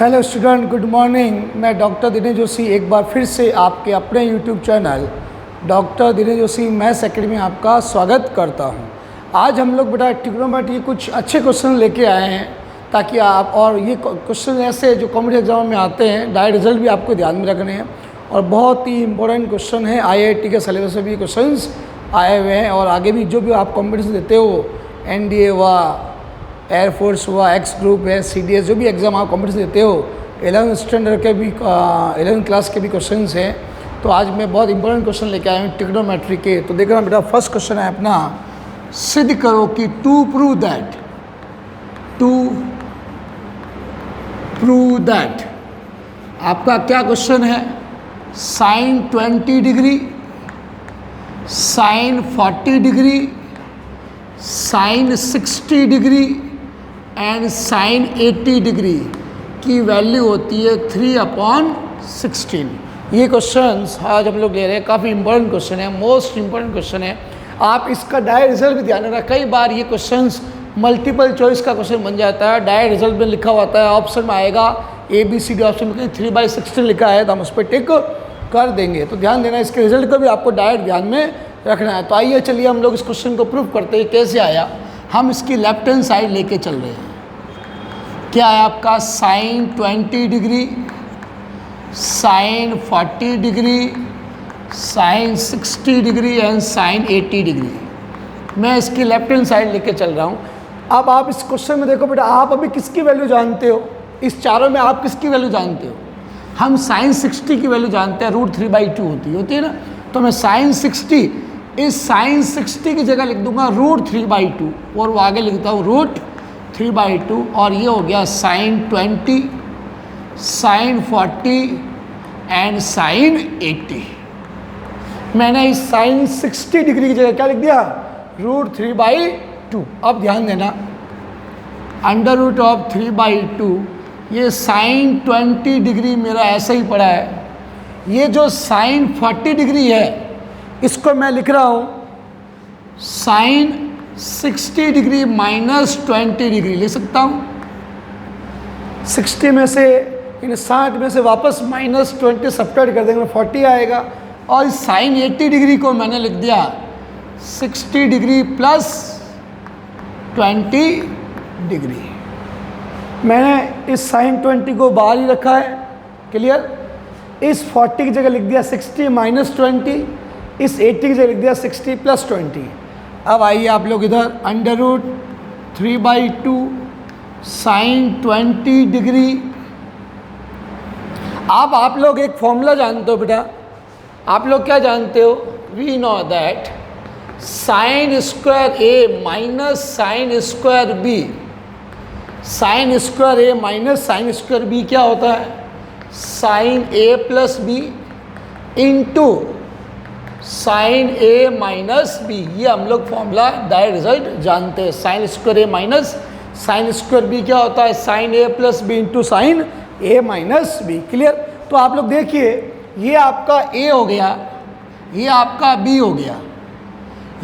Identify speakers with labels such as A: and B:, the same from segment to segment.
A: Hello student, good morning. मैं doctor Dinesh Joshi एक बार फिर से आपके अपने YouTube channel doctor Dinesh Joshi maths academy में आपका स्वागत करता हूं। आज हम लोग बेटा ट्रिग्नोमेट्री के कुछ अच्छे क्वेश्चन लेके आए हैं ताकि आप, और ये क्वेश्चन ऐसे जो कॉम्पिटिटिव एग्जाम में आते हैं, डायरेक्ट रिजल्ट भी आपको ध्यान में रखने हैं और बहुत ही इंपॉर्टेंट क्वेश्चन है। IIT के सिलेबस में भी क्वेश्चन आए हुए हैं और आगे भी जो भी आप कॉम्पिटिशन देते हो, NDA हुआ, एयरफोर्स हुआ, एक्स ग्रुप है, CDS, जो भी एग्ज़ाम आप कॉम्पिटिशन देते हो, 11th स्टैंडर्ड के भी 11th क्लास के भी क्वेश्चंस हैं। तो आज मैं बहुत इंपॉर्टेंट क्वेश्चन लेके आया हूँ ट्रिग्नोमेट्री के। तो देखना बेटा, फर्स्ट क्वेश्चन है अपना, सिद्ध करो कि टू प्रूव दैट आपका क्या क्वेश्चन है, sine 20 degree, sine 40 degree, sine 60 degree and sine 80 degree की वैल्यू होती है 3/16। ये क्वेश्चंस आज हम लोग ले रहे हैं, काफ़ी इंपॉर्टेंट क्वेश्चन है, मोस्ट इंपॉर्टेंट क्वेश्चन है। आप इसका डायरेक्ट रिजल्ट भी ध्यान रखना। कई बार ये क्वेश्चंस मल्टीपल चॉइस का क्वेश्चन बन जाता है, डायरेक्ट रिजल्ट में लिखा होता है, ऑप्शन में आएगा ABCD, ऑप्शन में कहीं 3/16 लिखा है तो हम उस पर टिक कर देंगे। तो ध्यान देना, इसके रिजल्ट को भी आपको डायरेक्ट ध्यान में रखना है। तो आइए चलिए हम लोग इस क्वेश्चन को प्रूव करते हैं कैसे आया। हम इसकी लेफ्ट हैंड साइड लेके चल रहे हैं। क्या है आपका, sine 20 degree, sine 40 degree, sine 60 degree and sine 80 degree. मैं इसकी लेफ्ट हैंड साइड लेके चल रहा हूँ। अब आप इस क्वेश्चन में देखो बेटा, आप अभी किसकी वैल्यू जानते हो? इस चारों में आप किसकी वैल्यू जानते हो? हम साइन 60 की वैल्यू जानते हैं, √3/2 होती है ना। तो मैं साइन 60, इस साइन 60 की जगह लिख दूंगा √3/2 और वो आगे लिखता हूँ √3/2 और ये हो गया साइन 20, साइन 40 एंड साइन 80। मैंने इस साइन 60 डिग्री की जगह क्या लिख दिया, √3/2। अब ध्यान देना, √3/2, ये साइन 20 डिग्री मेरा ऐसा ही पड़ा है। ये जो साइन 40 डिग्री है इसको मैं लिख रहा हूँ साइन 60 डिग्री -20 डिग्री लिख सकता हूँ। 60 में से, यानी 60 में से वापस -20 सब्ट्रैक्ट कर देंगे, 40 आएगा। और इस साइन 80 डिग्री को मैंने लिख दिया 60 डिग्री +20 डिग्री। मैंने इस साइन 20 को बाहर ही रखा है, क्लियर। इस 40 की जगह लिख दिया 60 -20, इस 80 की जगह लिख दिया 60 +20। अब आइए आप लोग इधर, √3/2 साइन 20 डिग्री। अब आप लोग एक फॉर्मूला जानते हो बेटा, आप लोग क्या जानते हो? We know that sine square A minus sine square B, sine square A minus sine square B क्या होता है? Sine A + B into sine A minus B। ये हम लोग फॉर्मूला डायरेक्ट रिजल्ट जानते हैं। Sine square A minus sine square B क्या होता है? Sine A + B into sine A minus B, clear. तो आप लोग देखिए, ये आपका A हो गया, ये आपका B हो गया,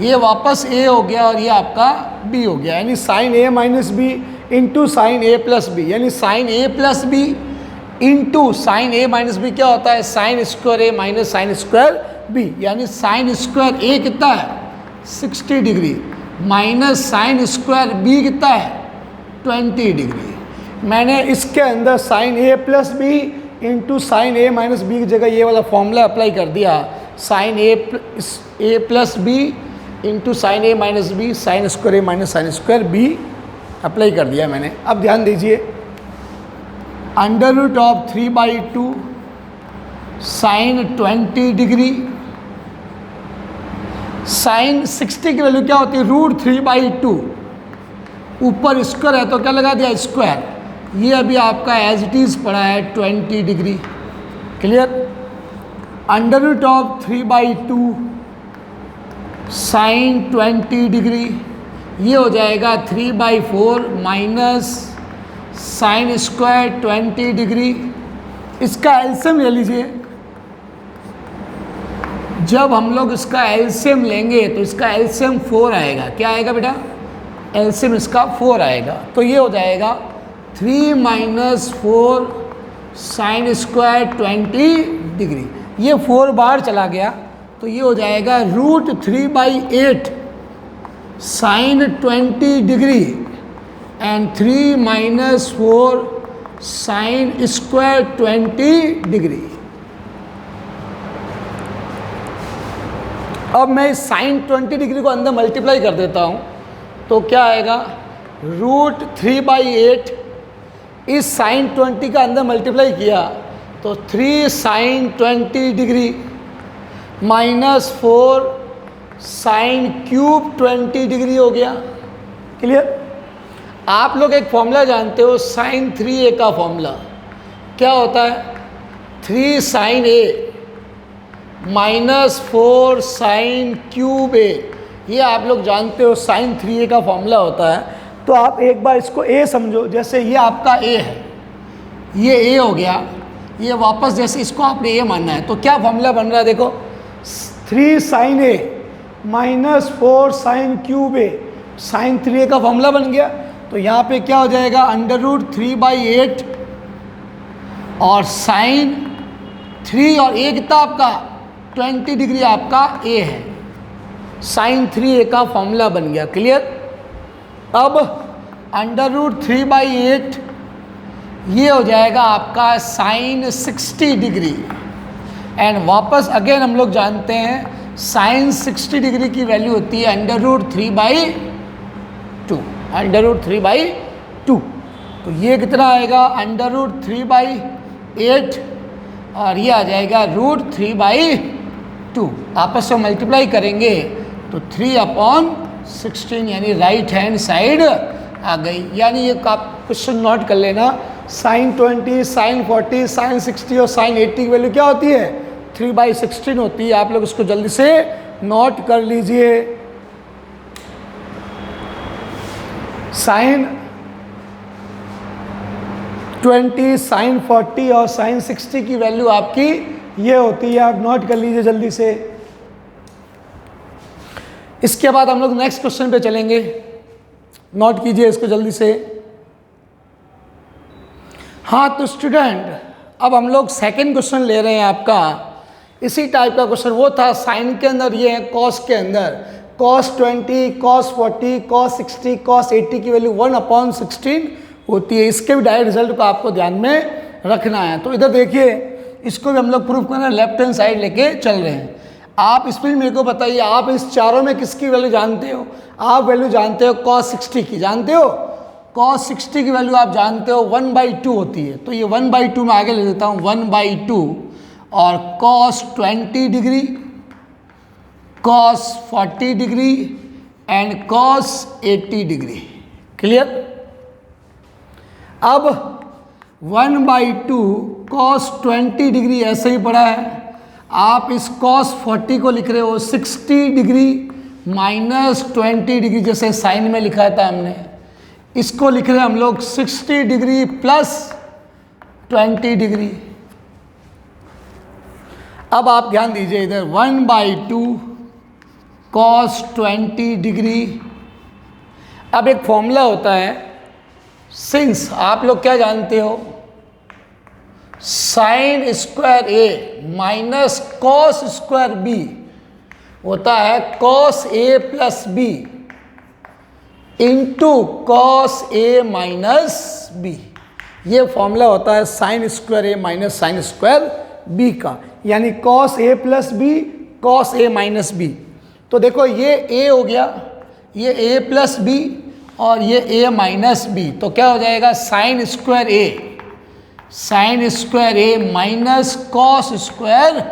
A: ये वापस A हो गया और ये आपका B हो गया, यानी sine A - B into sine A + B, यानी sine A + B into sine A - B क्या होता है? Sine square A minus sine square B, यानी साइन स्क्वायर A कितना है? 60 degree minus sine square B कितना है? 20 डिग्री। मैंने इसके अंदर sine A + B into sine A - B की जगह ये वाला फॉर्मूला अप्लाई कर दिया, sine A + B into sine A - B, sine square A minus sine square B apply कर दिया मैंने। अब ध्यान दीजिए, √3/2 साइन 20 डिग्री, साइन 60 की वैल्यू क्या होती है? √3/2, ऊपर स्क्वायर है तो क्या लगा दिया? स्क्वायर। ये अभी आपका एज इट इज़ पड़ा है 20 डिग्री, क्लियर। √3/2 साइन 20 डिग्री, ये हो जाएगा 3/4 माइनस साइन स्क्वायर 20 डिग्री। इसका एलसीएम ले लीजिए। जब हम लोग इसका एलसीएम लेंगे तो इसका एलसीएम 4 आएगा। क्या आएगा बेटा? एलसीएम इसका 4 आएगा। तो ये हो जाएगा 3 - 4 साइन स्क्वायर 20 डिग्री। ये 4 बार चला गया तो ये हो जाएगा √3/8 sine 20 degree and 3 - 4 sine square 20 degree. अब मैं इस साइन 20 डिग्री को अंदर मल्टीप्लाई कर देता हूँ तो क्या आएगा, √3/8 इस साइन 20 का अंदर मल्टीप्लाई किया तो 3 sine 20 degree -4 sine cube 20 degree हो गया। क्लियर? आप लोग एक फॉर्मूला जानते हो साइन 3a का फॉर्मूला क्या होता है, 3 sine a -4 sine cube a, ये आप लोग जानते हो साइन 3a का फॉर्मूला होता है। तो आप एक बार इसको a समझो, जैसे ये आपका a है, ये a हो गया, ये वापस जैसे इसको आपने a मानना है तो क्या फॉर्मूला बन रहा है, देखो 3 sine a -4 sine cube a, sine 3a का फॉर्मूला बन गया। तो यहाँ पे क्या हो जाएगा, √3/8 और साइन 3 और a कितना आपका 20 डिग्री आपका a है, साइन 3a का फॉर्मूला बन गया। क्लियर? अब √3/8 ये हो जाएगा आपका साइन 60 डिग्री एंड वापस अगेन हम लोग जानते हैं साइन 60 डिग्री की वैल्यू होती है √3/2, √3/2। तो ये कितना आएगा, √3/8 और ये आ जाएगा √3/2। आपस में मल्टीप्लाई करेंगे तो 3/16 यानी राइट हैंड साइड आ गई। यानी ये आप क्वेश्चन नोट कर लेना, साइन 20, साइन 40, साइन 60 और साइन 80 की वैल्यू क्या होती है, 3/16 होती है। आप लोग इसको जल्दी से नोट कर लीजिए। साइन 20, साइन 40 और साइन 60 की वैल्यू आपकी ये होती है, आप नोट कर लीजिए जल्दी से। इसके बाद हम लोग नेक्स्ट क्वेश्चन पे चलेंगे, नोट कीजिए इसको जल्दी से। हाँ तो स्टूडेंट अब हम लोग सेकंड क्वेश्चन ले रहे हैं आपका, इसी टाइप का क्वेश्चन वो था साइन के अंदर, ये है कॉस के अंदर, cos 20, cos 40, cos 60, cos 80 की वैल्यू 1/16 होती है। इसके भी डायरेक्ट रिजल्ट को आपको ध्यान में रखना है। तो इधर देखिए, इसको भी हम लोग प्रूफ करना लेफ्ट हैंड साइड लेके चल रहे हैं। आप इसमें मेरे को बताइए, आप इस चारों में किसकी वैल्यू जानते हो? आप वैल्यू जानते हो cos 60 की, जानते हो cos 60 की वैल्यू आप जानते हो 1/2 होती है। तो ये 1/2 में आगे ले देता हूँ, 1/2 और cos 20 degree, cos 40 degree and cos 80 degree. Clear? अब 1/2 cos 20 डिग्री ऐसे ही पड़ा है, आप इस cos 40 को लिख रहे हो 60 डिग्री -20 डिग्री, जैसे साइन में लिखा था हमने, इसको लिख रहे हैं हम लोग 60 डिग्री +20 डिग्री। अब आप ध्यान दीजिए इधर 1/2 cos 20 डिग्री। अब एक फॉर्मूला होता है, सिंस आप लोग क्या जानते हो, sign square a minus cos square b होता है cos a plus b into cos a minus b। ये फॉर्मूला होता है sine square a minus sine square b का, यानी cos a plus b cos a minus b। तो देखो ये a हो गया, ये a प्लस b और ये a माइनस b, तो क्या हो जाएगा sign square a minus cos square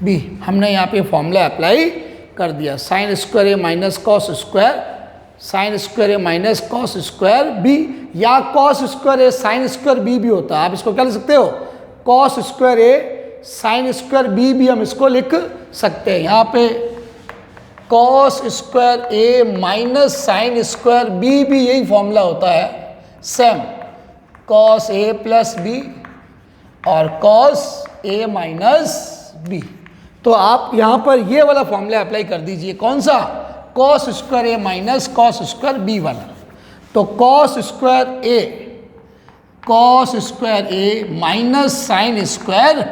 A: b। हमने यहाँ पे फॉर्मूला अप्लाई कर दिया, sign square a minus cos square, sign square a minus cos square b, या cos square a sign square b भी होता है। आप इसको क्या लिख सकते हो, cos square a sign square b भी हम इसको लिख सकते हैं। यहाँ पे cos square a minus sine square b भी यही फॉर्मूला होता है, same cos a plus b और कॉस a माइनस b। तो आप यहाँ पर ये वाला फॉर्मूला अप्लाई कर दीजिए, कौन सा, cos square a minus cos square b वाला। तो cos square a cos square A minus sine square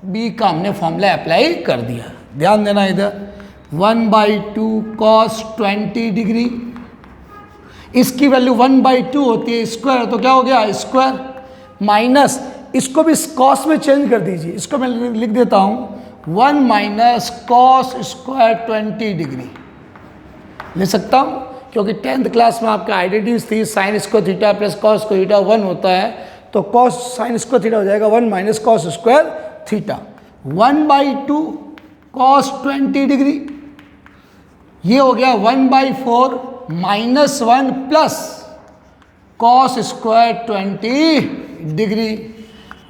A: B का हमने फॉर्मूला अप्लाई कर दिया। ध्यान देना इधर 1/2 कॉस 20 डिग्री, इसकी वैल्यू 1/2 होती है, स्क्वायर तो क्या हो गया स्क्वायर, माइनस इसको भी कॉस में चेंज कर दीजिए, इसको मैं लिख देता हूँ 1 माइनस कॉस स्क्वायर 20 डिग्री ले सकता हूँ, क्योंकि 10th क्लास में आपका आइडेंटिटीज थी sine square theta plus cos square theta 1 होता है, तो कॉस साइन स्क्वायर थीटा हो जाएगा 1 minus cos square theta. 1/2 cos 20 degree, ये हो गया 1/4 minus 1 plus cos square 20 degree.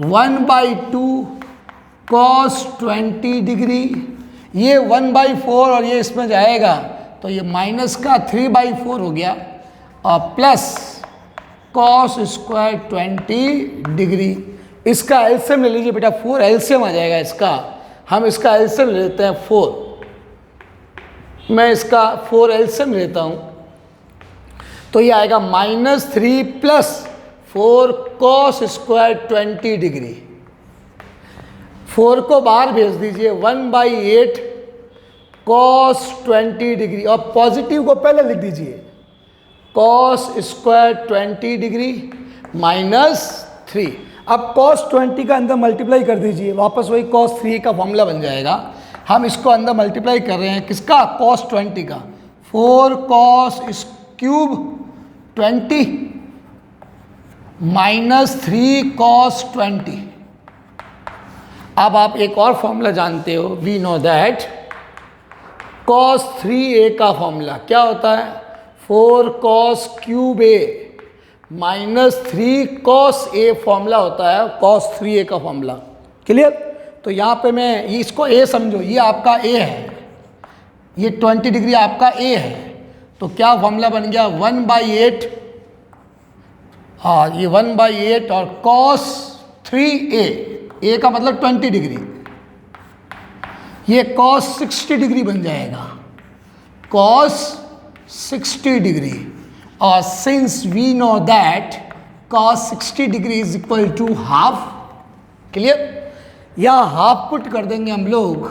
A: 1/2 cos 20 degree, ये 1/4 और ये इसमें जाएगा तो ये माइनस का 3/4 हो गया और प्लस कॉस स्क्वायर 20 डिग्री। इसका एलसीएम ले लीजिए बेटा, 4 एलसीएम आ जाएगा इसका, हम इसका एलसीएम लेते हैं 4, मैं इसका 4 एलसीएम लेता हूँ तो ये आएगा -3 प्लस 4 कॉस स्क्वायर 20 डिग्री। 4 को बाहर भेज दीजिए, 1/8 कॉस 20 डिग्री और पॉजिटिव को पहले लिख दीजिए, कॉस स्क्वायर 20 डिग्री -3। अब कॉस 20 का अंदर मल्टीप्लाई कर दीजिए, वापस वही कॉस 3 का फॉर्मूला बन जाएगा। हम इसको अंदर मल्टीप्लाई कर रहे हैं किसका, कॉस 20 का, 4 कॉस क्यूब 20 -3 कॉस 20। अब आप एक और फॉर्मूला जानते हो, we know that cos 3a का फॉर्मूला क्या होता है, 4 cos cube a -3 cos a formula होता है, कॉस 3a का फॉर्मूला। क्लियर? तो यहाँ पे मैं इसको a समझो, ये आपका a है, ये 20 डिग्री आपका a है, तो क्या फॉर्मूला बन गया 1/8, हाँ ये 1/8 और कॉस 3a, a का मतलब 20 डिग्री, ये कॉस 60 डिग्री बन जाएगा, कॉस 60 डिग्री। और since we know that cos 60 degree is equal to half, clear? या हाफ पुट कर देंगे हम लोग,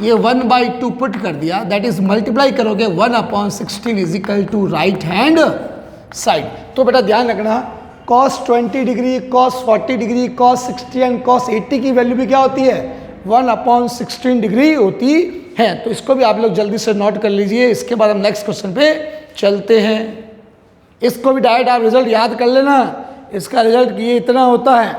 A: ये 1/2 पुट कर दिया, दैट इज मल्टीप्लाई करोगे 1/16 is equal to right hand side. तो बेटा ध्यान रखना, cos 20 degree, cos 40 degree, cos 60 and cos 80 की वैल्यू भी क्या होती है, 1/16 डिग्री होती है। तो इसको भी आप लोग जल्दी से नोट कर लीजिए, इसके बाद हम नेक्स्ट क्वेश्चन पे चलते हैं। इसको भी डायरेक्ट आप रिजल्ट याद कर लेना, इसका रिजल्ट ये इतना होता है